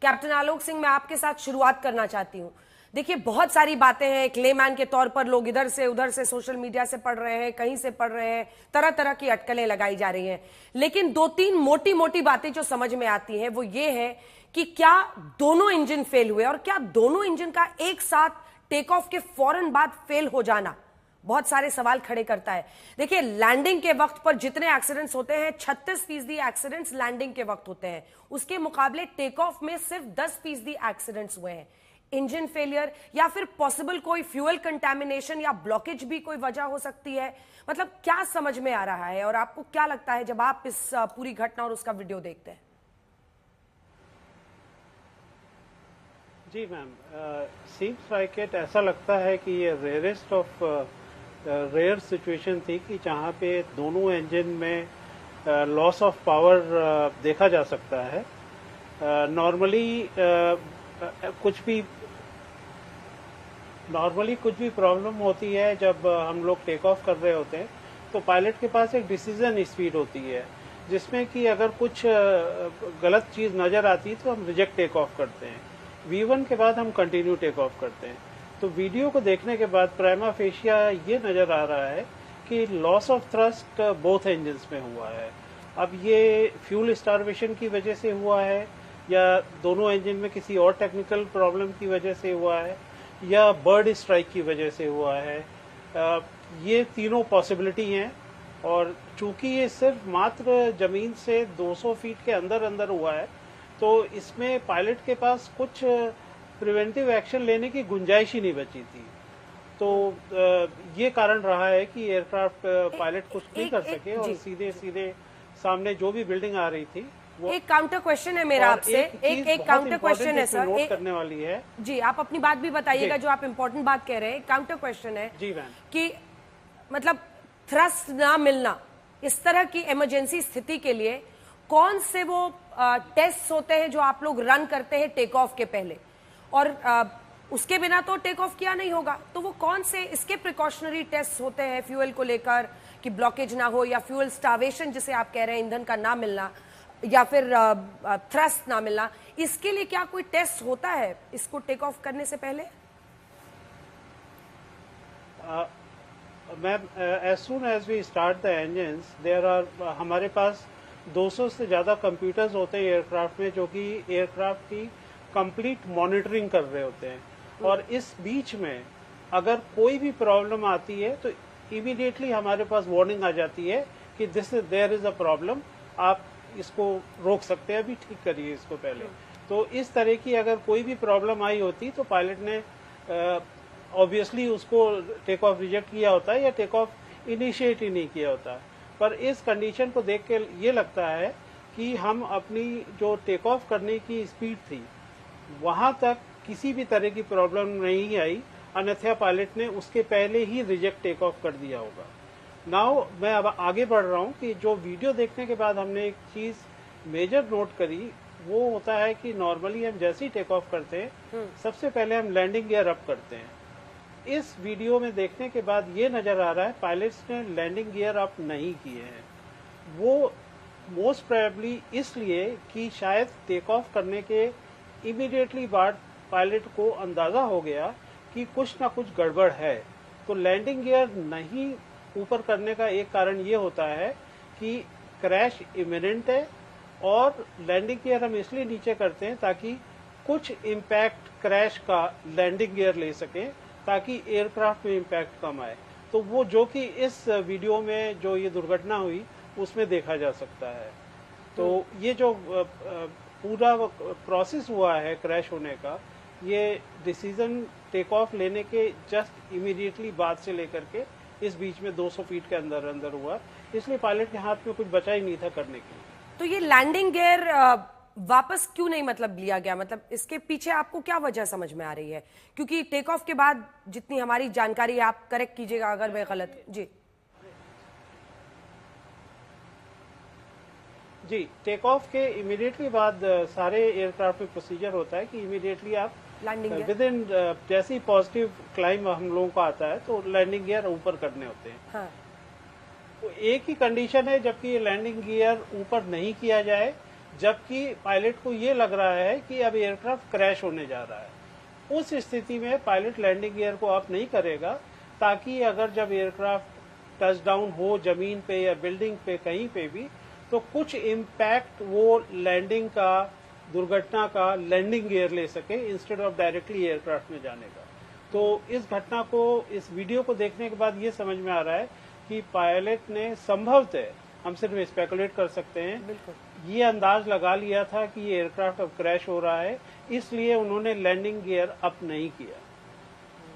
Captain Alok Singh, मैं आपके साथ शुरुआत करना चाहती हूँ। देखिए, बहुत सारी बातें हैं, एक लेमैन के तौर पर लोग इधर से उधर से सोशल मीडिया से पढ़ रहे हैं, कहीं से पढ़ रहे हैं, तरह तरह की अटकलें लगाई जा रही हैं, लेकिन दो तीन मोटी मोटी बातें जो समझ में आती हैं वो ये है कि क्या दोनों इंजन फेल हुए और क्या दोनों इंजन का एक साथ टेक ऑफ के फौरन बाद फेल हो जाना बहुत सारे सवाल खड़े करता है। देखिए, लैंडिंग के वक्त पर जितने एक्सीडेंट्स होते हैं 36% एक्सीडेंट्स लैंडिंग के वक्त होते हैं, उसके मुकाबले टेक ऑफ में सिर्फ 10% एक्सीडेंट्स हुए हैं। इंजन फेलियर या फिर पॉसिबल कोई फ्यूल कंटैमिनेशन या ब्लॉकेज भी कोई वजह हो सकती है। मतलब क्या समझ में आ रहा है और आपको क्या लगता है जब आप इस पूरी घटना और उसका वीडियो देखते हैं? जी मैम, सीम्स लाइक इट, ऐसा लगता है कि ये रेयरेस्ट ऑफ रेयर सिचुएशन थी कि जहाँ पे दोनों इंजन में लॉस ऑफ पावर देखा जा सकता है। नॉर्मली कुछ भी प्रॉब्लम होती है जब हम लोग टेक ऑफ कर रहे होते हैं तो पायलट के पास एक डिसीजन स्पीड होती है जिसमें कि अगर कुछ गलत चीज नजर आती है तो हम रिजेक्ट टेक ऑफ करते हैं। V1 के बाद हम कंटिन्यू टेक ऑफ करते हैं। तो वीडियो को देखने के बाद प्राइमा फेशिया ये नजर आ रहा है कि loss of thrust both engines में हुआ है। अब ये फ्यूल स्टार्वेशन की वजह से हुआ है या दोनों इंजन में किसी और टेक्निकल प्रॉब्लम की वजह से हुआ है या बर्ड स्ट्राइक की वजह से हुआ है, ये तीनों पॉसिबिलिटी हैं। और चूंकि ये सिर्फ मात्र जमीन से 200 फीट के अंदर अंदर हुआ है तो इसमें पायलट के पास कुछ प्रिवेंटिव एक्शन लेने की गुंजाइश ही नहीं बची थी। तो ये कारण रहा है कि एयरक्राफ्ट पायलट कुछ नहीं कर सके और सीधे सीधे सामने जो भी बिल्डिंग आ रही थी वो। एक काउंटर क्वेश्चन है मेरा आपसे, एक काउंटर क्वेश्चन है सर, नोट करने वाली है। जी, आप अपनी बात भी बताइएगा जो आप इम्पोर्टेंट बात कह रहे हैं। काउंटर क्वेश्चन है जी मैम कि मतलब थ्रस्ट ना मिलना इस तरह की इमरजेंसी स्थिति के लिए कौन से वो टेस्ट होते हैं जो आप लोग रन करते हैं टेक ऑफ के पहले, और उसके बिना तो टेक ऑफ किया नहीं होगा, तो वो कौन से इसके प्रिकॉशनरी टेस्ट होते हैं फ्यूल को लेकर कि ब्लॉकेज ना हो या फ्यूल स्टार्वेशन जिसे आप कह रहे हैं, ईंधन का ना मिलना या फिर थ्रस्ट ना मिलना, इसके लिए क्या कोई टेस्ट होता है इसको टेक ऑफ करने से पहले? Ma'am, as soon as we start the engines there are, हमारे पास 200 से ज्यादा कंप्यूटर्स होते हैं एयरक्राफ्ट में जो कि एयरक्राफ्ट की कंप्लीट मॉनिटरिंग कर रहे होते हैं। और इस बीच में अगर कोई भी प्रॉब्लम आती है तो इमीडिएटली हमारे पास वार्निंग आ जाती है कि देयर इज अ प्रॉब्लम, आप इसको रोक सकते हैं, अभी ठीक करिए इसको पहले। तो इस तरह की अगर कोई भी प्रॉब्लम आई होती तो पायलट ने ऑब्वियसली उसको टेक ऑफ रिजेक्ट किया होता है या टेक ऑफ इनिशिएट ही नहीं किया होता। पर इस कंडीशन को देख के ये लगता है कि हम अपनी जो टेक ऑफ करने की स्पीड थी वहां तक किसी भी तरह की प्रॉब्लम नहीं आई, अन्यथा पायलट ने उसके पहले ही रिजेक्ट टेक ऑफ कर दिया होगा। नाउ मैं अब आगे बढ़ रहा हूँ कि जो वीडियो देखने के बाद हमने एक चीज मेजर नोट करी वो होता है कि नॉर्मली हम जैसे ही टेक ऑफ करते हैं सबसे पहले हम लैंडिंग गियर अप करते हैं। इस वीडियो में देखने के बाद ये नजर आ रहा है पायलट्स ने लैंडिंग गियर अप नहीं किए हैं। वो मोस्ट प्रोबेबली इसलिए कि शायद टेक ऑफ करने के इमीडिएटली बाद पायलट को अंदाजा हो गया कि कुछ ना कुछ गड़बड़ है। तो लैंडिंग गियर नहीं ऊपर करने का एक कारण ये होता है कि क्रैश इमिनेंट है, और लैंडिंग गियर हम इसलिए नीचे करते हैं ताकि कुछ इम्पैक्ट क्रैश का लैंडिंग गियर ले सके ताकि एयरक्राफ्ट में इम्पैक्ट कम आए। तो वो जो कि इस वीडियो में जो ये दुर्घटना हुई उसमें देखा जा सकता है। तो ये जो पूरा प्रोसेस हुआ है क्रैश होने का, ये डिसीजन टेक ऑफ लेने के जस्ट इमीडिएटली बाद से लेकर के इस बीच में 200 फीट के अंदर अंदर हुआ, इसलिए पायलट के हाथ में कुछ बचा ही नहीं था करने के लिए। तो ये लैंडिंग गियर वापस क्यों नहीं मतलब लिया गया, मतलब इसके पीछे आपको क्या वजह समझ में आ रही है? क्योंकि टेक ऑफ के बाद जितनी हमारी जानकारी है, आप करेक्ट कीजिएगा अगर मैं गलत। जी, टेक ऑफ के इमीडिएटली बाद सारे एयरक्राफ्ट में प्रोसीजर होता है कि इमीडिएटली आप लैंडिंग विद इन जैसे ही पॉजिटिव क्लाइम हम लोगों को आता है तो लैंडिंग गियर ऊपर करने होते हैं। हाँ। तो एक ही कंडीशन है, जबकि लैंडिंग गियर ऊपर नहीं किया जाए जबकि पायलट को ये लग रहा है कि अब एयरक्राफ्ट क्रैश होने जा रहा है। उस स्थिति में पायलट लैंडिंग गियर को अप नहीं करेगा, ताकि अगर जब एयरक्राफ्ट टच डाउन हो जमीन पे या बिल्डिंग पे कहीं पे भी, तो कुछ इम्पैक्ट वो लैंडिंग का, दुर्घटना का लैंडिंग गियर ले सके इंस्टेड ऑफ डायरेक्टली एयरक्राफ्ट में जाने का। तो इस घटना को, इस वीडियो को देखने के बाद ये समझ में आ रहा है कि पायलट ने संभवतः, हम सिर्फ स्पेकुलेट कर सकते हैं, ये अंदाज लगा लिया था कि ये एयरक्राफ्ट अब क्रैश हो रहा है, इसलिए उन्होंने लैंडिंग गियर अप नहीं किया।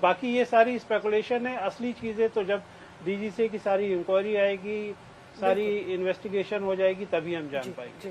बाकी ये सारी स्पेकुलेशन है, असली चीजें तो जब डीजीसी की सारी इंक्वायरी आएगी, सारी इन्वेस्टिगेशन हो जाएगी, तभी हम जान पाएंगे।